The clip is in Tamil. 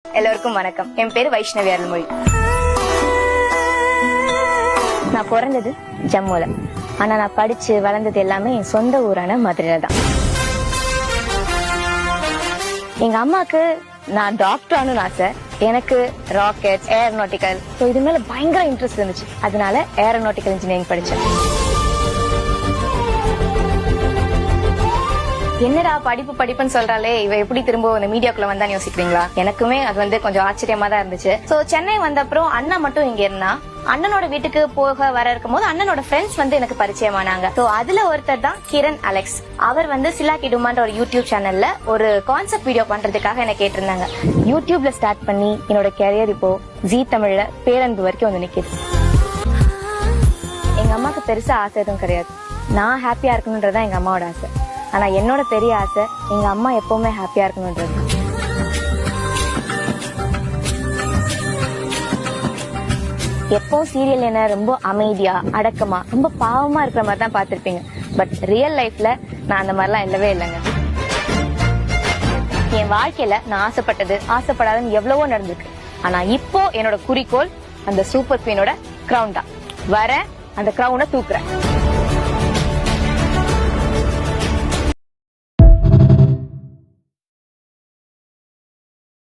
எல்லாருக்கும் வணக்கம். என் பேரு வைஷ்ணவி அருள்மொழி. நான் பிறந்தது ஜம்முல. ஆனா நான் படிச்சு வளர்ந்தது எல்லாமே என் சொந்த ஊரான மதுரையில தான். எங்க அம்மாக்கு நான் டாக்டர் ஆகணும்னு ஆசை. எனக்கு ராக்கெட், ஏரோநாட்டிக்கல் இது மேல பயங்கர இன்ட்ரெஸ்ட் இருந்துச்சு. அதனால ஏரோநாட்டிக்கல் இன்ஜினியரிங் படிச்சேன். என்னடா படிப்பு படிப்புன்னு சொல்றாளே, இவ எப்படி திரும்ப இந்த மீடியாக்குள்ள வந்தான்னு யோசிக்கிறீங்களா? எனக்குமே அது கொஞ்சம் ஆச்சரியமா தான் இருந்துச்சு. சோ சென்னை வந்த அப்புறம் அண்ணன் மட்டும் இங்க இருந்தா. அண்ணனோட வீட்டுக்கு போக வர இருக்கும் போது அண்ணனோட ஃப்ரெண்ட்ஸ் எனக்கு பரிச்சயமானாங்க. சோ அதுல ஒருத்தர் தான் கிரண் அலெக்ஸ். அவர் சிலாக்கி டுமான்ற ஒரு யூடியூப் சேனல்ல ஒரு கான்செப்ட் வீடியோ பண்றதுக்காக என்ன கேட்டிருந்தாங்க. யூடியூப்ல ஸ்டார்ட் பண்ணி என்னோட கேரியர் இப்போ ஜீ தமிழ்ல பேரன்பு வரைக்கும் நிக்குது. எங்க அம்மாக்கு பெருசா ஆசை எதுவும் கிடையாது. நான் ஹாப்பியா இருக்கணும்ன்றதான் எங்க அம்மாவோட ஆசை. ஆனா என்னோட பெரிய ஆசை எங்க அம்மா எப்பவுமே ஹாப்பியா இருக்கணும்ன்றது. எப்பவும் சீரியல் என்ன ரொம்ப அமைதியா, அடக்கமா, ரொம்ப பாவமா இருக்கிற மாதிரி தான் பாத்திருப்பீங்க. பட் ரியல் லைஃப்ல நான் அந்த மாதிரிலாம் இல்லவே இல்லைங்க. என் வாழ்க்கையில நான் ஆசைப்பட்டது ஆசைப்படாதுன்னு எவ்வளவோ நடந்திருக்கு. ஆனா இப்போ என்னோட குறிக்கோள் அந்த சூப்பர் குவீனோட கிரவுன் தான். வர அந்த கிரவுனை தூக்குறேன்.